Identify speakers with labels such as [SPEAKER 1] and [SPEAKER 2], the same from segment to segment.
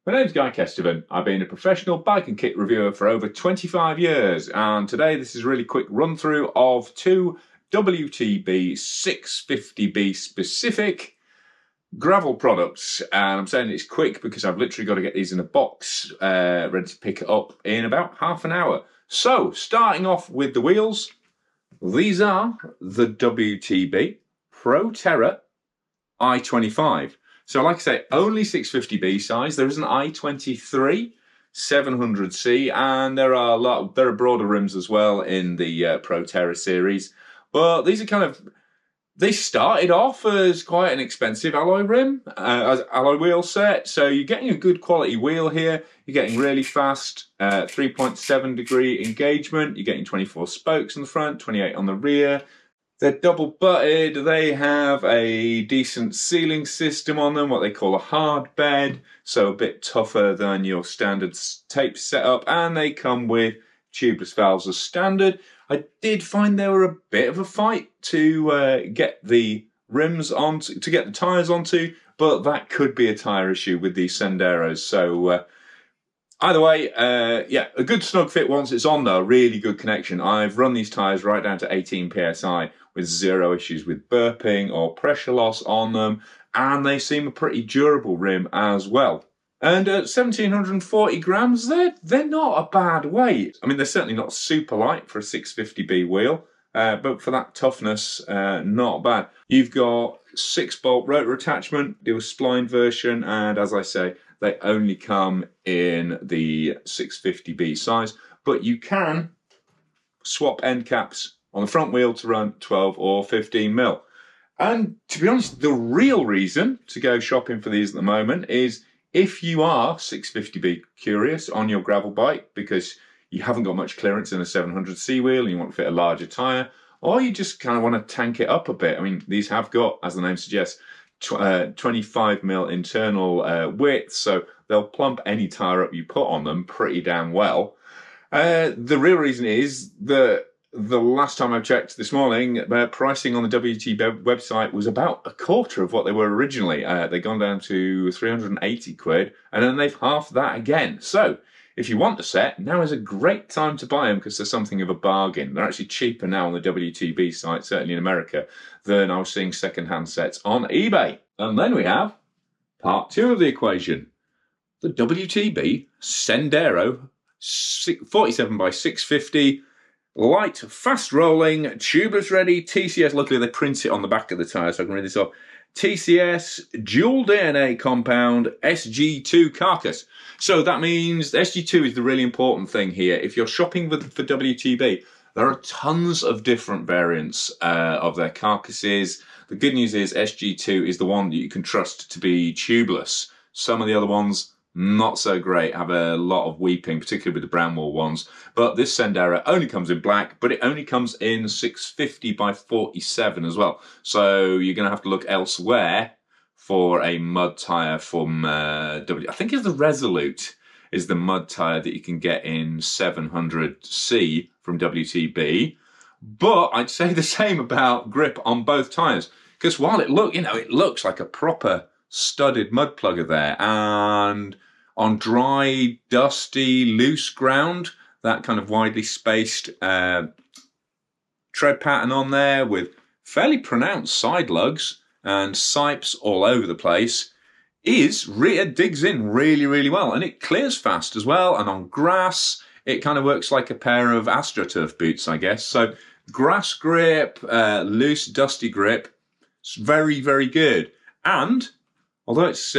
[SPEAKER 1] My name's Guy Kesterman. I've been a professional bike and kit reviewer for over 25 years, and today this is a really quick run through of two WTB 650B specific gravel products. And I'm saying it's quick because I've literally got to get these in a box ready to pick it up in about half an hour. So starting off with the wheels, these are the WTB Proterra i25. So like I say, only 650B size. There is an i23 700C, and there are broader rims as well in the Proterra series. But these are they started off as quite an expensive alloy rim, alloy wheel set. So you're getting a good quality wheel here. You're getting really fast 3.7 degree engagement. You're getting 24 spokes on the front, 28 on the rear. They're double butted, they have a decent sealing system on them, what they call a hard bed, so a bit tougher than your standard tape setup, and they come with tubeless valves as standard. I did find they were a bit of a fight to get the rims onto, to get the tyres onto, but that could be a tyre issue with these Senderos, so either way, yeah, a good snug fit once it's on though, really good connection. I've run these tyres right down to 18 PSI with zero issues with burping or pressure loss on them, and they seem a pretty durable rim as well. And at 1740 grams, they're not a bad weight. I mean, they're certainly not super light for a 650B wheel, but for that toughness, not bad. You've got 6-bolt rotor attachment, do a spline version, and as I say, they only come in the 650B size, but you can swap end caps on the front wheel to run 12 or 15 mil. And to be honest, the real reason to go shopping for these at the moment is if you are 650B curious on your gravel bike because you haven't got much clearance in a 700C wheel and you want to fit a larger tyre, or you just kind of want to tank it up a bit. I mean, these have got, as the name suggests, 25 mil internal width, so they'll plump any tyre up you put on them pretty damn well. The real reason is that the last time I checked this morning, pricing on the WTB website was about a quarter of what they were originally. They've gone down to 380 quid, and then they've halved that again. So if you want the set, now is a great time to buy them because they're something of a bargain. They're actually cheaper now on the WTB site, certainly in America, than I was seeing second-hand sets on eBay. And then we have part two of the equation. The WTB Sendero 47 by 650 light, fast-rolling, tubeless ready, TCS. Luckily, they print it on the back of the tyre, so I can read this off. TCS dual DNA compound SG2 carcass. So that means SG2 is the really important thing here. If you're shopping for WTB, there are tons of different variants of their carcasses. The good news is SG2 is the one that you can trust to be tubeless. Some of the other ones, not so great, have a lot of weeping, particularly with the brown wool ones. But this Sendero only comes in black, but it only comes in 650 by 47 as well. So you're going to have to look elsewhere for a mud tyre from I think it's the Resolute is the mud tyre that you can get in 700C from WTB. But I'd say the same about grip on both tyres, because while it looks like a proper studded mud plugger there, and on dry, dusty, loose ground, that kind of widely spaced tread pattern on there with fairly pronounced side lugs and sipes all over the place digs in really, really well, and it clears fast as well. And on grass, it kind of works like a pair of AstroTurf boots, I guess. So grass grip, loose, dusty grip, it's very, very good. And although it's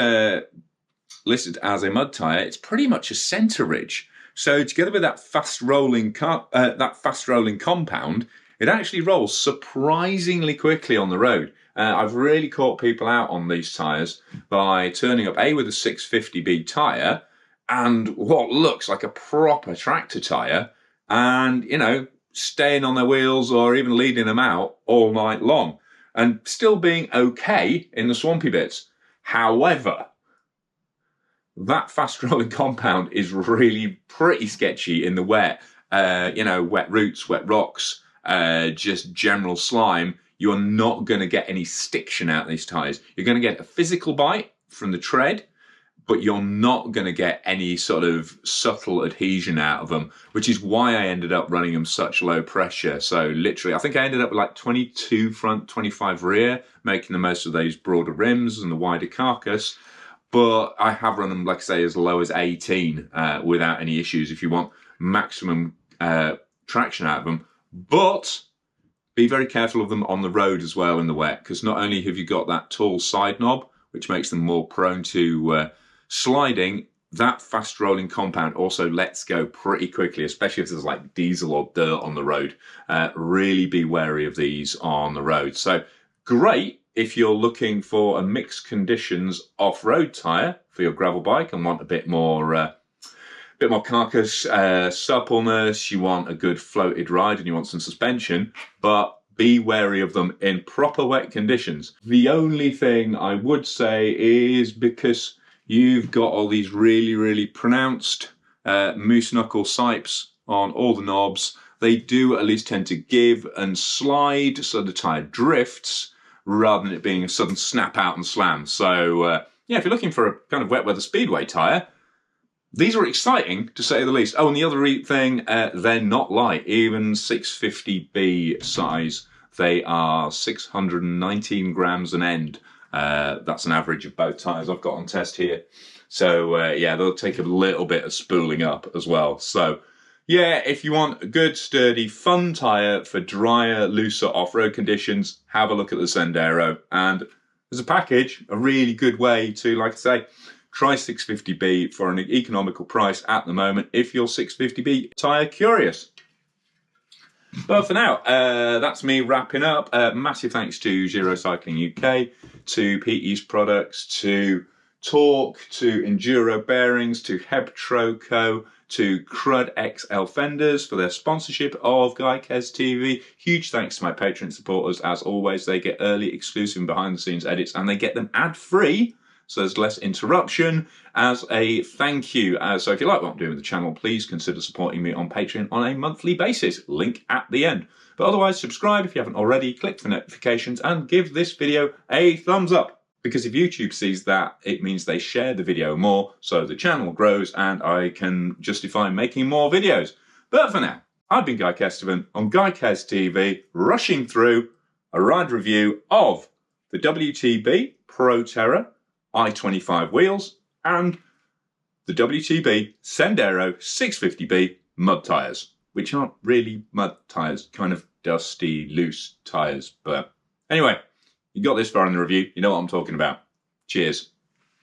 [SPEAKER 1] listed as a mud tyre, it's pretty much a centre ridge. So together with that fast rolling compound, it actually rolls surprisingly quickly on the road. I've really caught people out on these tyres by turning up with a 650B tyre and what looks like a proper tractor tyre, and staying on their wheels or even leading them out all night long and still being okay in the swampy bits. However, that fast rolling compound is really pretty sketchy in the wet. Wet roots, wet rocks, just general slime. You're not going to get any stiction out of these tyres. You're going to get a physical bite from the tread, but you're not going to get any sort of subtle adhesion out of them, which is why I ended up running them such low pressure. So literally, I think I ended up with like 22 front, 25 rear, making the most of those broader rims and the wider carcass. But I have run them, like I say, as low as 18 without any issues if you want maximum traction out of them. But be very careful of them on the road as well in the wet, because not only have you got that tall side knob, which makes them more prone to sliding, that fast rolling compound also lets go pretty quickly, especially if there's like diesel or dirt on the road. Really be wary of these on the road. So great if you're looking for a mixed conditions off-road tyre for your gravel bike and want a bit more carcass, suppleness, you want a good floated ride and you want some suspension, but be wary of them in proper wet conditions. The only thing I would say is, because you've got all these really, really pronounced moose knuckle sipes on all the knobs, they do at least tend to give and slide so the tyre drifts rather than it being a sudden snap out and slam. So yeah, if you're looking for a kind of wet weather speedway tyre, these are exciting, to say the least. Oh, and the other thing, they're not light. Even 650B size, they are 619 grams an end. That's an average of both tyres I've got on test here. So, yeah, they'll take a little bit of spooling up as well. So, yeah, if you want a good, sturdy, fun tyre for drier, looser off-road conditions, have a look at the Sendero. And as a package, a really good way to, like I say, try 650B for an economical price at the moment if you're 650B tyre curious. But for now, that's me wrapping up. Massive thanks to Zero Cycling UK, to Pete East Products, to Torque, to Enduro Bearings, to Hebtroco, to Crud XL Fenders for their sponsorship of GuyKez TV. Huge thanks to my Patreon supporters. As always, they get early, exclusive and behind-the-scenes edits, and they get them ad-free, so there's less interruption as a thank you. So if you like what I'm doing with the channel, please consider supporting me on Patreon on a monthly basis. Link at the end. But otherwise, subscribe if you haven't already, click for notifications, and give this video a thumbs up. Because if YouTube sees that, it means they share the video more, so the channel grows and I can justify making more videos. But for now, I've been Guy Kesterman on GuyKez TV, rushing through a ride review of the WTB Proterra i25 wheels and the WTB Sendero 650B mud tyres, which aren't really mud tyres, kind of dusty, loose tyres. But anyway, you got this far in the review, you know what I'm talking about. Cheers.